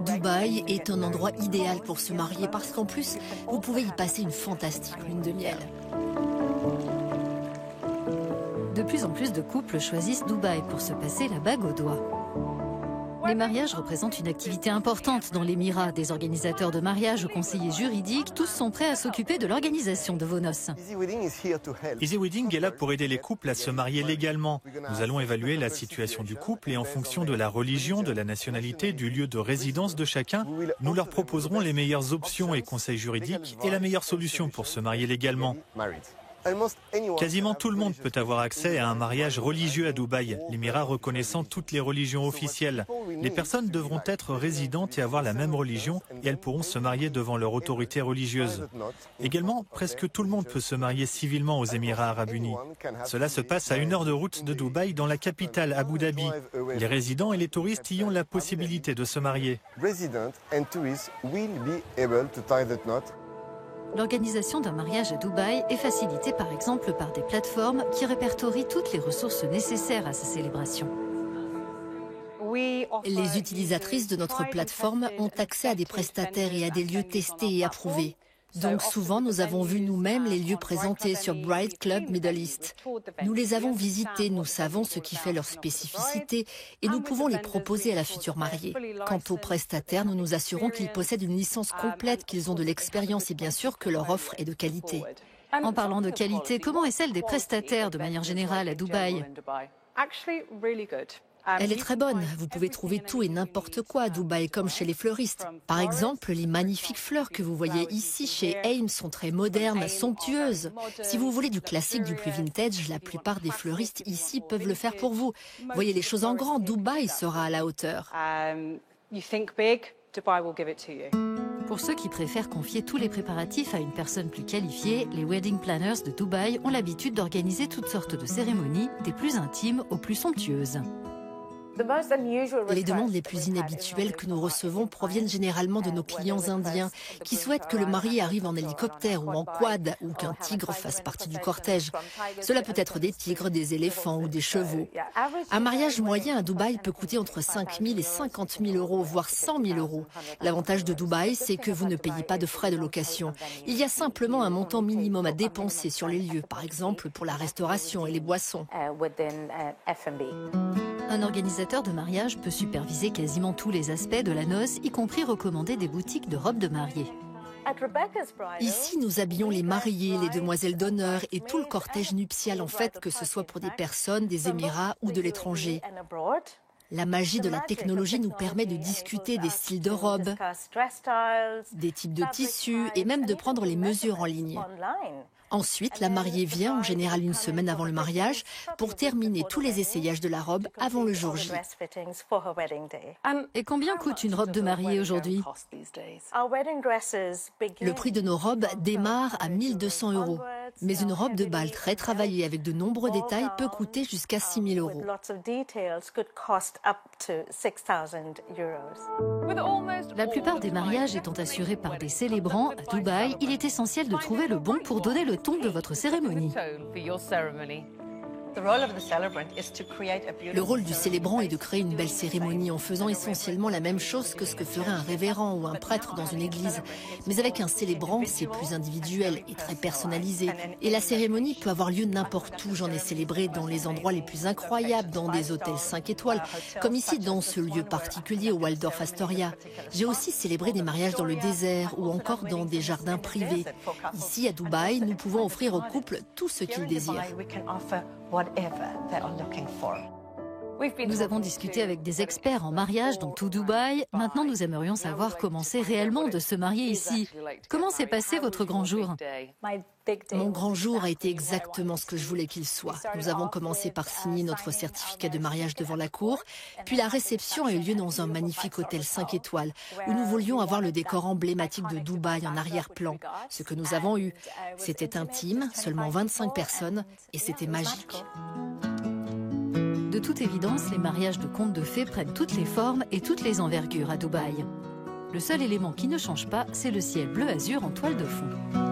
Dubaï est un endroit idéal pour se marier parce qu'en plus, vous pouvez y passer une fantastique lune de miel. De plus en plus de couples choisissent Dubaï pour se passer la bague au doigt. Les mariages représentent une activité importante dans l'Émirat. Des organisateurs de mariage aux conseillers juridiques, tous sont prêts à s'occuper de l'organisation de vos noces. Easy Wedding est là pour aider les couples à se marier légalement. Nous allons évaluer la situation du couple et en fonction de la religion, de la nationalité, du lieu de résidence de chacun, nous leur proposerons les meilleures options et conseils juridiques et la meilleure solution pour se marier légalement. Quasiment tout le monde peut avoir accès à un mariage religieux à Dubaï, l'Émirat reconnaissant toutes les religions officielles. Les personnes devront être résidentes et avoir la même religion et elles pourront se marier devant leur autorité religieuse. Également, presque tout le monde peut se marier civilement aux Émirats arabes unis. Cela se passe à 1 heure de route de Dubaï, dans la capitale Abu Dhabi. Les résidents et les touristes y ont la possibilité de se marier. L'organisation d'un mariage à Dubaï est facilitée par exemple par des plateformes qui répertorient toutes les ressources nécessaires à sa célébration. Les utilisatrices de notre plateforme ont accès à des prestataires et à des lieux testés et approuvés. Donc souvent, nous avons vu nous-mêmes les lieux présentés sur Bride Club Middle East. Nous les avons visités, nous savons ce qui fait leur spécificité et nous pouvons les proposer à la future mariée. Quant aux prestataires, nous nous assurons qu'ils possèdent une licence complète, qu'ils ont de l'expérience et bien sûr que leur offre est de qualité. En parlant de qualité, comment est celle des prestataires de manière générale à Dubaï ? Elle est très bonne. Vous pouvez trouver tout et n'importe quoi à Dubaï, comme chez les fleuristes. Par exemple, les magnifiques fleurs que vous voyez ici chez Aim sont très modernes, somptueuses. Si vous voulez du classique, du plus vintage, la plupart des fleuristes ici peuvent le faire pour vous. Voyez les choses en grand, Dubaï sera à la hauteur. Pour ceux qui préfèrent confier tous les préparatifs à une personne plus qualifiée, les wedding planners de Dubaï ont l'habitude d'organiser toutes sortes de cérémonies, des plus intimes aux plus somptueuses. Les demandes les plus inhabituelles que nous recevons proviennent généralement de nos clients indiens qui souhaitent que le marié arrive en hélicoptère ou en quad ou qu'un tigre fasse partie du cortège. Cela peut être des tigres, des éléphants ou des chevaux. Un mariage moyen à Dubaï peut coûter entre 5 000 et 50 000 euros, voire 100 000 euros. L'avantage de Dubaï, c'est que vous ne payez pas de frais de location. Il y a simplement un montant minimum à dépenser sur les lieux, par exemple pour la restauration et les boissons. Un organisateur de mariage peut superviser quasiment tous les aspects de la noce, y compris recommander des boutiques de robes de mariée. Ici, nous habillons les mariés, les demoiselles d'honneur et tout le cortège nuptial, en fait, que ce soit pour des personnes, des Émirats ou de l'étranger. La magie de la technologie nous permet de discuter des styles de robes, des types de tissus et même de prendre les mesures en ligne. Ensuite, la mariée vient, en général 1 semaine avant le mariage, pour terminer tous les essayages de la robe avant le jour J. Et combien coûte une robe de mariée aujourd'hui ? Le prix de nos robes démarre à 1 200 euros. Mais une robe de bal très travaillée avec de nombreux détails peut coûter jusqu'à 6 000 euros. La plupart des mariages étant assurés par des célébrants, à Dubaï, il est essentiel de trouver le bon pour donner le ton de votre cérémonie. Le rôle du célébrant est de créer une belle cérémonie en faisant essentiellement la même chose que ce que ferait un révérend ou un prêtre dans une église. Mais avec un célébrant, c'est plus individuel et très personnalisé. Et la cérémonie peut avoir lieu n'importe où. J'en ai célébré dans les endroits les plus incroyables, dans des hôtels 5 étoiles, comme ici dans ce lieu particulier au Waldorf Astoria. J'ai aussi célébré des mariages dans le désert ou encore dans des jardins privés. Ici, à Dubaï, nous pouvons offrir aux couples tout ce qu'ils désirent. Nous avons discuté avec des experts en mariage dans tout Dubaï. Maintenant, nous aimerions savoir comment c'est réellement de se marier ici. Comment s'est passé votre grand jour ? Mon grand jour a été exactement ce que je voulais qu'il soit. Nous avons commencé par signer notre certificat de mariage devant la cour, puis la réception a eu lieu dans un magnifique hôtel 5 étoiles, où nous voulions avoir le décor emblématique de Dubaï en arrière-plan. Ce que nous avons eu, c'était intime, seulement 25 personnes, et c'était magique. De toute évidence, les mariages de contes de fées prennent toutes les formes et toutes les envergures à Dubaï. Le seul élément qui ne change pas, c'est le ciel bleu azur en toile de fond.